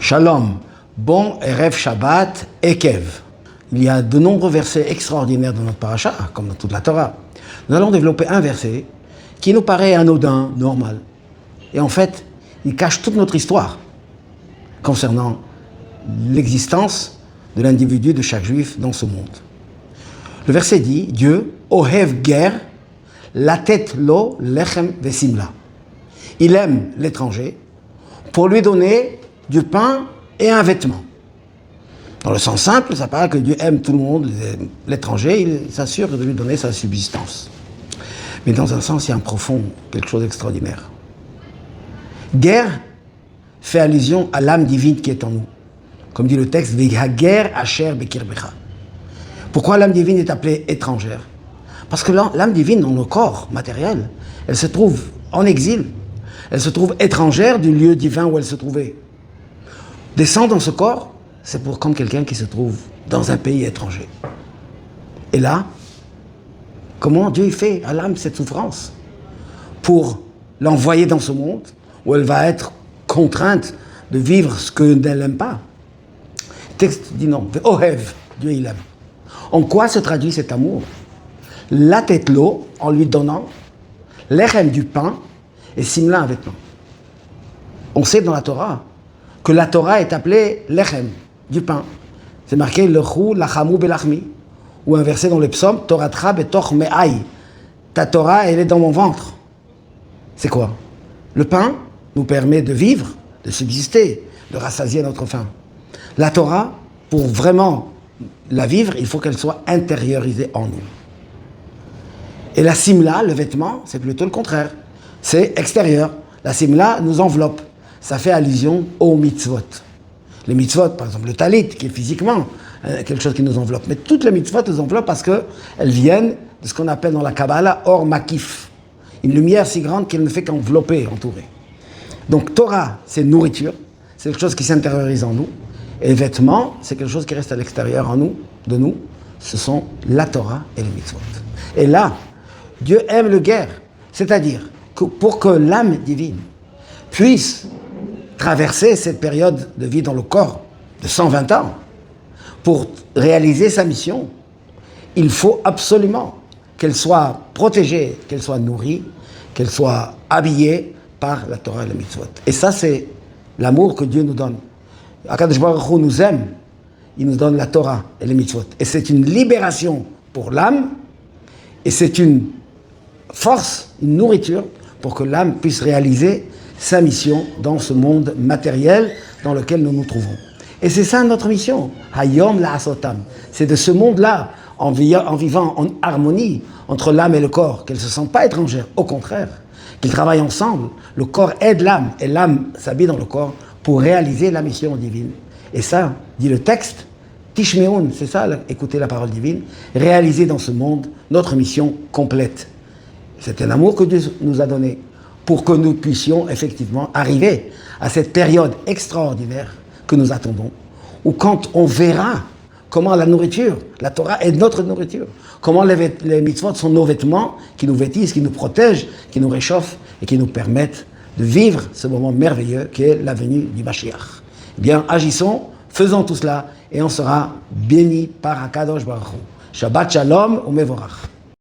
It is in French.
Shalom, bon Erev Shabbat, Ekev. Il y a de nombreux versets extraordinaires dans notre paracha, comme dans toute la Torah. Nous allons développer un verset qui nous paraît anodin, normal. Et en fait, il cache toute notre histoire concernant l'existence de l'individu, de chaque juif dans ce monde. Le verset dit, Dieu, Ohev ger, la tête lo lechem vesimla. Il aime l'étranger pour lui donner du pain et un vêtement. Dans le sens simple, ça paraît que Dieu aime tout le monde, l'étranger, il s'assure de lui donner sa subsistance. Mais dans un sens, il y a un profond, quelque chose d'extraordinaire. Guerre fait allusion à l'âme divine qui est en nous. Comme dit le texte, Vehager asher bekirbecha. Pourquoi l'âme divine est appelée étrangère? Parce que l'âme divine, dans le corps matériel, elle se trouve en exil. Elle se trouve étrangère du lieu divin où elle se trouvait. Descendre dans ce corps, c'est pour comme quelqu'un qui se trouve dans un pays étranger. Et là, comment Dieu fait à l'âme cette souffrance pour l'envoyer dans ce monde où elle va être contrainte de vivre ce qu'elle n'aime pas. Le texte dit non, Ohev, Dieu il aime. En quoi se traduit cet amour? La tête l'eau, en lui donnant l'echem du pain et simla un vêtement. On sait dans la Torah que la Torah est appelée lechem, du pain. C'est marqué lechu lachamu belachmi, ou un verset dans le psaume, Toratra betoch me'ai. Ta Torah, elle est dans mon ventre. C'est quoi? Le pain nous permet de vivre, de subsister, de rassasier notre faim. La Torah, pour vraiment la vivre, il faut qu'elle soit intériorisée en nous. Et la simla, le vêtement, c'est plutôt le contraire. C'est extérieur. La simla nous enveloppe. Ça fait allusion aux mitzvot. Les mitzvot, par exemple, le talit, qui est physiquement quelque chose qui nous enveloppe. Mais toutes les mitzvot nous enveloppent parce qu'elles viennent de ce qu'on appelle dans la Kabbalah or makif. Une lumière si grande qu'elle ne fait qu'envelopper, entourer. Donc Torah, c'est nourriture, c'est quelque chose qui s'intériorise en nous. Et vêtements, c'est quelque chose qui reste à l'extérieur en nous, de nous. Ce sont la Torah et les mitzvot. Et là, Dieu aime le guerre. C'est-à-dire que pour que l'âme divine puisse traverser cette période de vie dans le corps de 120 ans, pour réaliser sa mission, il faut absolument qu'elle soit protégée, qu'elle soit nourrie, qu'elle soit habillée par la Torah et les mitzvot. Et ça, c'est l'amour que Dieu nous donne. Akadosh Baruch Hu nous aime, il nous donne la Torah et les mitzvot. Et c'est une libération pour l'âme, et c'est une force, une nourriture, pour que l'âme puisse réaliser sa mission dans ce monde matériel dans lequel nous nous trouvons. Et c'est ça notre mission, Hayom La'asotam. C'est de ce monde-là, en vivant en harmonie entre l'âme et le corps, qu'elles ne se sentent pas étrangères, au contraire, qu'ils travaillent ensemble. Le corps aide l'âme, et l'âme s'habille dans le corps pour réaliser la mission divine. Et ça, dit le texte, Tishmeun, c'est ça, écouter la parole divine, réaliser dans ce monde notre mission complète. C'est un amour que Dieu nous a donné pour que nous puissions effectivement arriver à cette période extraordinaire que nous attendons, où quand on verra comment la nourriture, la Torah est notre nourriture, comment les mitzvot sont nos vêtements qui nous vêtissent, qui nous protègent, qui nous réchauffent et qui nous permettent de vivre ce moment merveilleux qui est la venue du Mashiach. Eh bien, agissons, faisons tout cela et on sera bénis par Akadosh Baruch Hu. Shabbat Shalom ou Mevorach.